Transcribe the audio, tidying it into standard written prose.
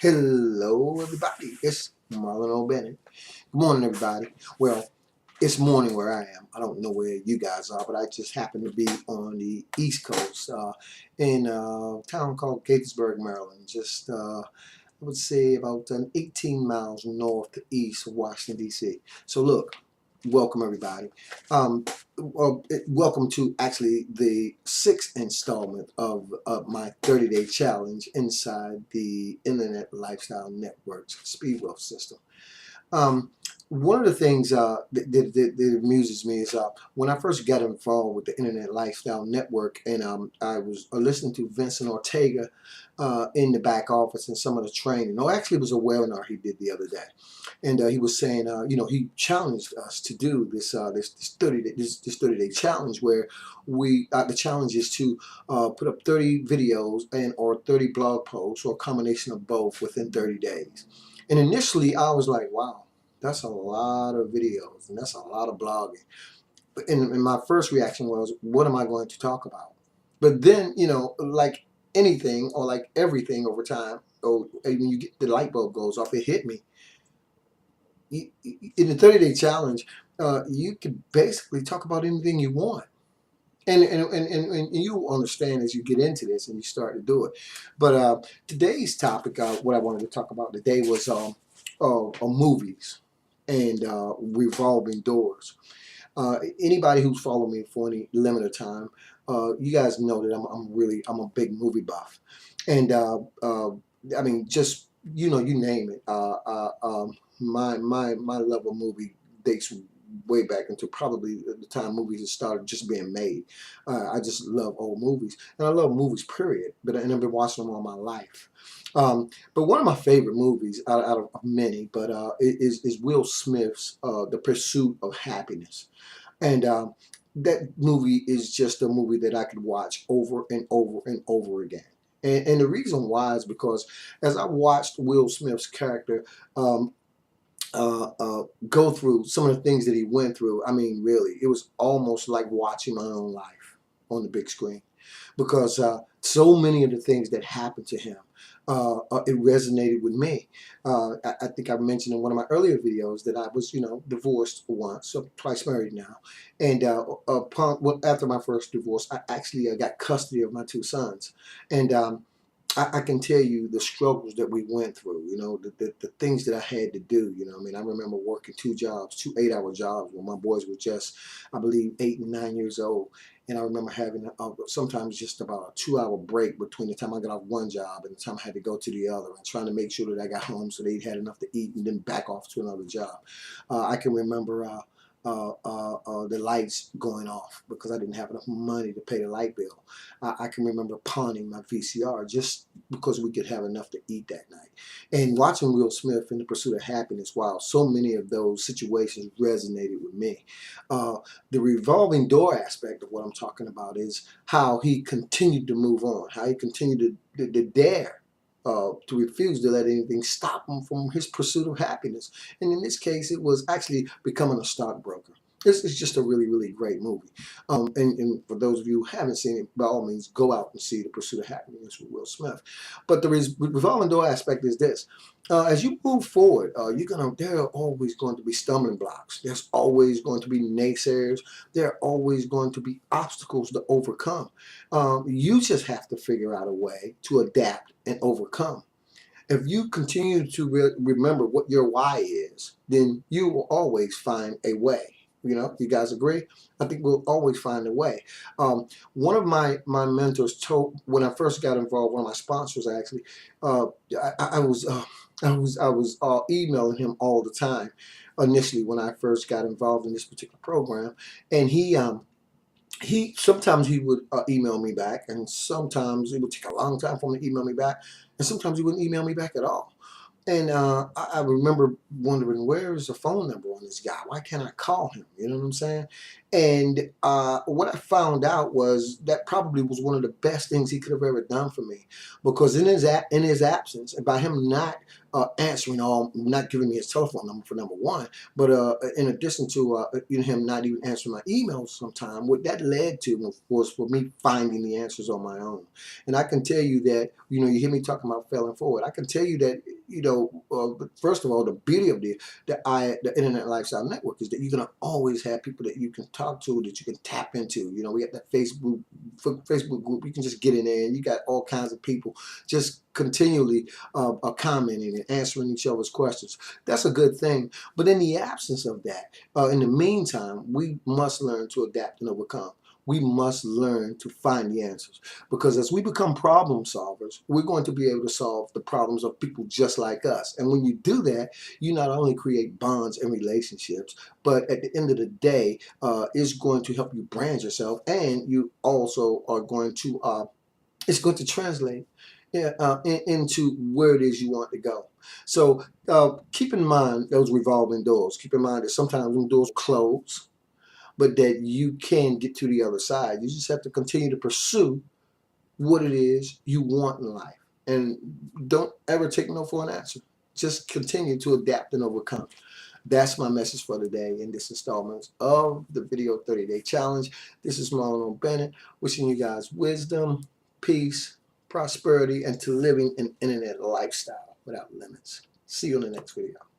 Hello, everybody. It's Marlon O'Bennett. Good morning, everybody. Well, it's morning where I am. I don't know where you guys are, but I just happen to be on the East Coast in a town called Gatesburg, Maryland. Just, I would say, about 18 miles north to east of Washington, D.C. So, look, welcome, everybody. Um, welcome to actually the sixth installment of my 30-day challenge inside the Internet Lifestyle Network's Speed Wealth System. Um, One of the things that amuses me is when I first got involved with the Internet Lifestyle Network, and I was listening to Vincent Ortega in the back office and some of the training. No, actually, it was a webinar he did the other day, and he was saying, he challenged us to do this 30-day challenge where the challenge is to put up 30 videos and or 30 blog posts or a combination of both within 30 days. And initially, I was like, wow, that's a lot of videos and that's a lot of blogging. And my first reaction was, what am I going to talk about? But then, like anything or like everything over time, when you get the light bulb goes off, it hit me. In the 30-day challenge, you can basically talk about anything you want. And you understand as you get into this and you start to do it. But today's topic, what I wanted to talk about today was movies and revolving doors. Anybody who's followed me for any limited time, you guys know that I'm a big movie buff, and I mean, just you name it. My level of movie dates way back into probably the time movies had started just being made. I just love old movies, and I love movies, period. And I've been watching them all my life. But one of my favorite movies out of many, but is Will Smith's The Pursuit of Happiness. And that movie is just a movie that I could watch over and over and over again. And the reason why is because as I watched Will Smith's character go through some of the things that he went through, I mean, really, it was almost like watching my own life on the big screen because so many of the things that happened to him, it resonated with me. I think I mentioned in one of my earlier videos that I was, divorced once, so twice married now. And after my first divorce, I actually got custody of my two sons. And I can tell you the struggles that we went through, the things that I had to do, I mean, I remember working two jobs, two 8-hour jobs when my boys were just, I believe, 8 and 9 years old. And I remember having sometimes just about a 2-hour break between the time I got off one job and the time I had to go to the other, and trying to make sure that I got home so they had enough to eat and then back off to another job. I can remember the lights going off because I didn't have enough money to pay the light bill. I can remember pawning my VCR just because we could have enough to eat that night. And watching Will Smith in The Pursuit of Happiness, wow, so many of those situations resonated with me. The revolving door aspect of what I'm talking about is how he continued to move on, how he continued to dare to refuse to let anything stop him from his pursuit of happiness. And in this case, it was actually becoming a stockbroker. This is just a really, really great movie. And for those of you who haven't seen it, by all means, go out and see The Pursuit of Happiness with Will Smith. But the revolving door aspect is this. As you move forward, there are always going to be stumbling blocks. There's always going to be naysayers. There are always going to be obstacles to overcome. You just have to figure out a way to adapt and overcome. If you continue to remember what your why is, then you will always find a way. You guys agree? I think we'll always find a way. One of my mentors told when I first got involved, one of my sponsors actually, uh, I was emailing him all the time initially when I first got involved in this particular program, and he sometimes he would email me back, and sometimes it would take a long time for him to email me back, and sometimes he wouldn't email me back at all. And I remember wondering, where is the phone number on this guy? Why can't I call him? You know what I'm saying? And what I found out was that probably was one of the best things he could have ever done for me, because in his absence, and by him not answering all, not giving me his telephone number for number one, but in addition to him not even answering my emails sometime, what that led to was for me finding the answers on my own. And I can tell you that, you hear me talking about failing forward. I can tell you that, first of all, the beauty of the Internet Lifestyle Network is that you're gonna always have people that you can talk to, that you can tap into. We got that Facebook group. You can just get in there, and you got all kinds of people just continually commenting and answering each other's questions. That's a good thing. But in the absence of that, in the meantime, we must learn to adapt and overcome. We must learn to find the answers, because as we become problem solvers, we're going to be able to solve the problems of people just like us. And when you do that, you not only create bonds and relationships, but at the end of the day, it's going to help you brand yourself, and you also are going to it's going to translate into where it is you want to go. So keep in mind those revolving doors. Keep in mind that sometimes when doors close, but that you can get to the other side. You just have to continue to pursue what it is you want in life. And don't ever take no for an answer. Just continue to adapt and overcome. That's my message for today in this installment of the Video 30-Day Challenge. This is Marlon Bennett, wishing you guys wisdom, peace, prosperity, and to living an internet lifestyle without limits. See you in the next video.